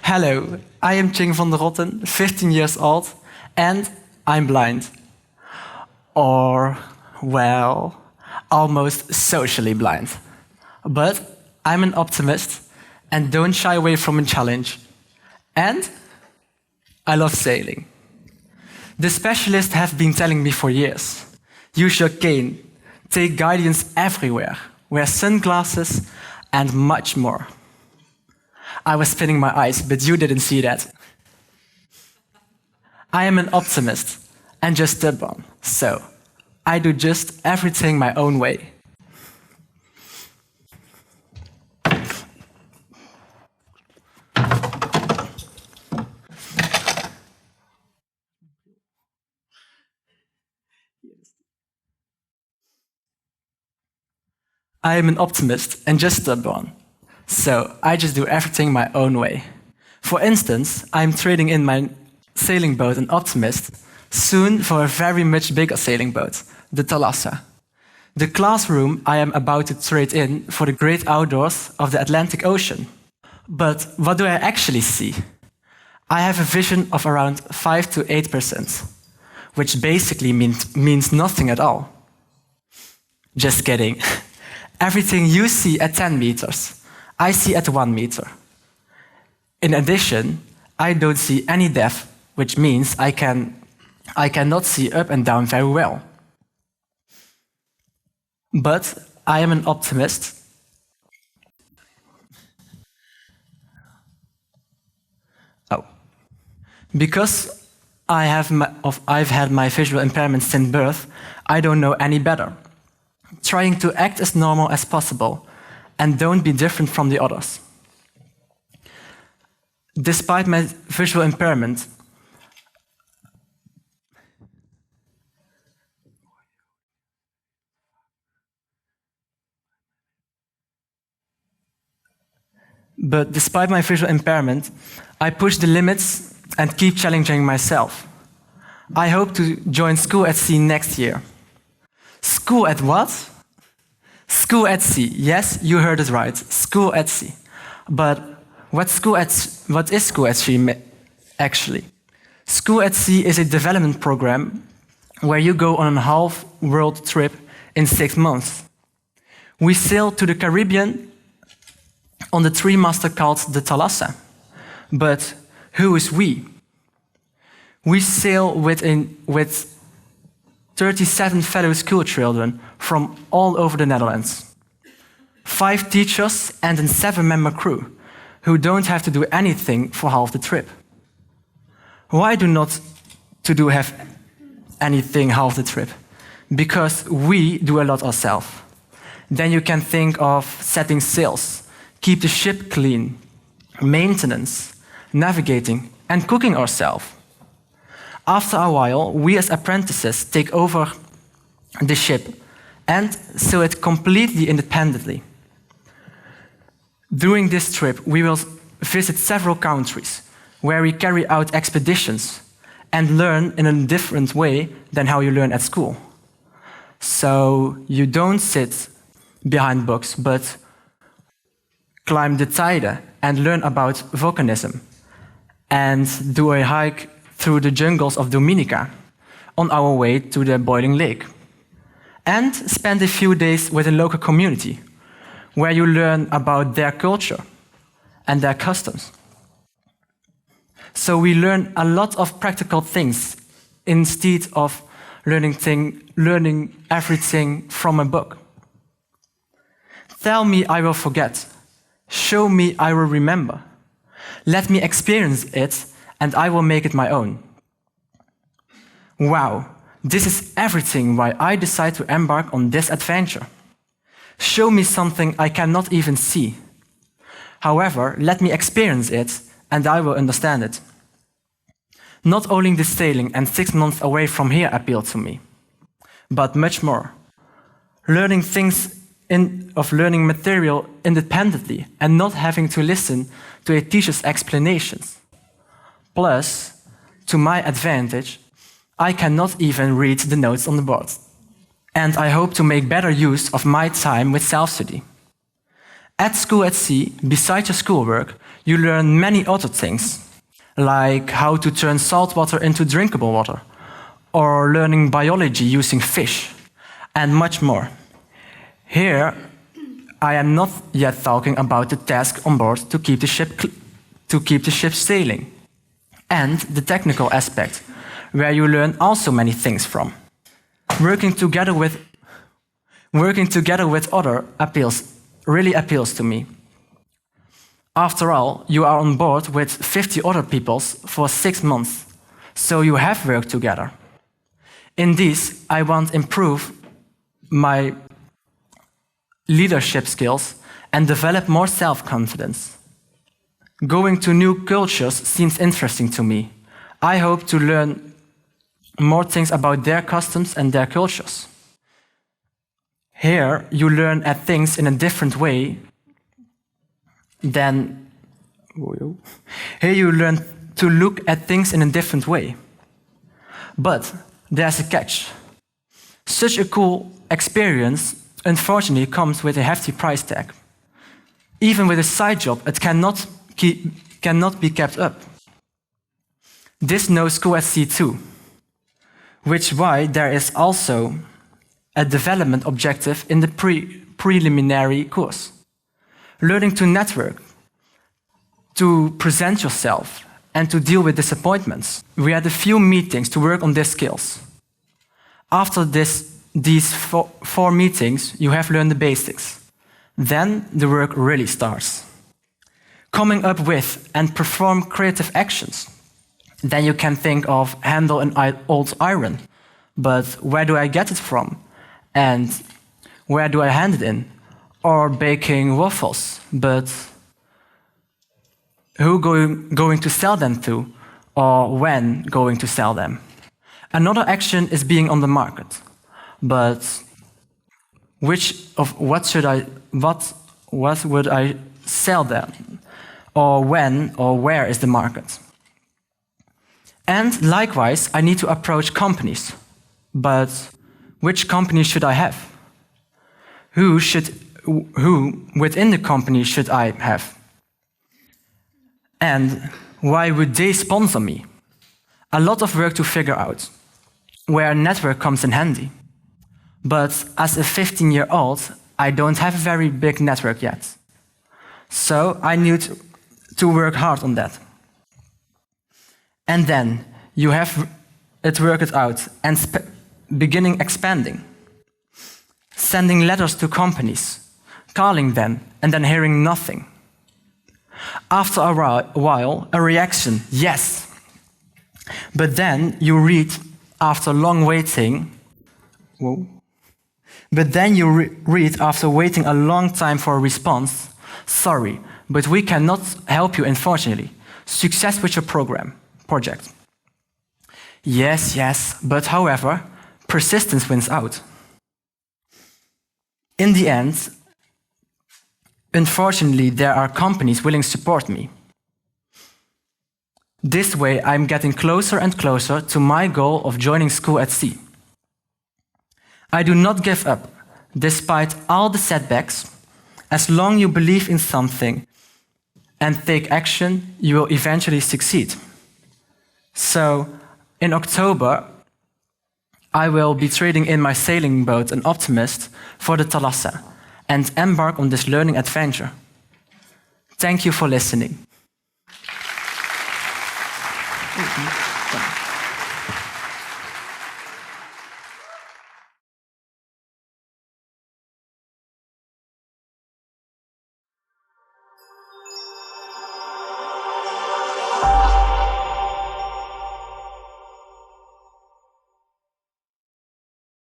Hello, I am Ching van der Rotten, 15 years old, and I'm blind. Or, well, almost socially blind. But I'm an optimist and don't shy away from a challenge. And I love sailing. The specialists have been telling me for years, use your cane, take guidance everywhere, wear sunglasses, and much more. I was spinning my eyes, but you didn't see that. I am an optimist and just stubborn, so I do just everything my own way. I am an optimist and just stubborn, so I just do everything my own way. For instance, I'm trading in my sailing boat, an Optimist, soon for a very much bigger sailing boat, the Thalassa. The classroom I am about to trade in for the great outdoors of the Atlantic Ocean. But what do I actually see? I have a vision of around 5 to 8%, which basically means nothing at all. Just kidding. Everything you see at 10 meters, I see at 1 meter. In addition, I don't see any depth, which means I cannot see up and down very well. But I am an optimist. Because I've had my visual impairment since birth, I don't know any better. Trying to act as normal as possible and don't be different from the others. Despite my visual impairment, I push the limits and keep challenging myself. I hope to join School at Sea next year. School at what? School at Sea. Yes, you heard it right. School at Sea. But what is School at Sea actually? School at Sea is a development program where you go on a half-world trip in 6 months. We sail to the Caribbean on the three-master called the Thalassa. But who is we? We sail with 37 fellow school children from all over the Netherlands. 5 teachers and a 7-member crew who don't have to do anything for half the trip. Why do not to have anything half the trip? Because we do a lot ourselves. Then you can think of setting sails, keep the ship clean, maintenance, navigating, and cooking ourselves. After a while, we as apprentices take over the ship and sail it completely independently. During this trip, we will visit several countries where we carry out expeditions and learn in a different way than how you learn at school. So you don't sit behind books, but climb the Teide and learn about volcanism and do a hike through the jungles of Dominica on our way to the boiling lake. And spend a few days with a local community where you learn about their culture and their customs. So we learn a lot of practical things instead of learning everything from a book. Tell me I will forget. Show me I will remember. Let me experience it and I will make it my own. Wow, this is everything why I decide to embark on this adventure. Show me something I cannot even see. However, let me experience it and I will understand it. Not only the sailing and 6 months away from here appealed to me, but much more. Learning learning material independently and not having to listen to a teacher's explanations. Plus, to my advantage, I cannot even read the notes on the board. And I hope to make better use of my time with self-study. At School at Sea, besides your schoolwork, you learn many other things, like how to turn salt water into drinkable water, or learning biology using fish, and much more. Here, I am not yet talking about the task on board to keep the ship sailing, and the technical aspect, where you learn also many things from. Working together with other really appeals to me. After all, you are on board with 50 other people for 6 months, so you have worked together. In this, I want to improve my leadership skills and develop more self-confidence. Going to new cultures seems interesting to me. I hope to learn more things about their customs and their cultures. Here, you learn at things in a different way than... Here you learn to look at things in a different way. But there's a catch. Such a cool experience, unfortunately, comes with a hefty price tag. Even with a side job, it cannot be kept up. This knows School at Sea too, which is why there is also a development objective in the preliminary course. Learning to network, to present yourself, and to deal with disappointments. We had a few meetings to work on these skills. After these four meetings, you have learned the basics. Then the work really starts. Coming up with and perform creative actions. Then you can think of handle an old iron. But where do I get it from? And where do I hand it in? Or baking waffles, but who going to sell them to? Or when going to sell them? Another action is being on the market. But what would I sell them? Or when or where is the market? And likewise, I need to approach companies. But which company should I have? Who within the company should I have? And why would they sponsor me? A lot of work to figure out, where a network comes in handy. But as a 15-year-old, I don't have a very big network yet. So I need to work hard on that. And then you have it worked out and beginning expanding. Sending letters to companies, calling them, and then hearing nothing. After a while, a reaction, yes. But then you read, after long waiting, read after waiting a long time for a response, sorry, but we cannot help you, unfortunately. Success with your project. Yes, but however, persistence wins out. In the end, unfortunately, there are companies willing to support me. This way, I'm getting closer and closer to my goal of joining School at Sea. I do not give up, despite all the setbacks. As long as you believe in something and take action, you will eventually succeed. So, in October, I will be trading in my sailing boat, an Optimist, for the Thalassa, and embark on this learning adventure. Thank you for listening.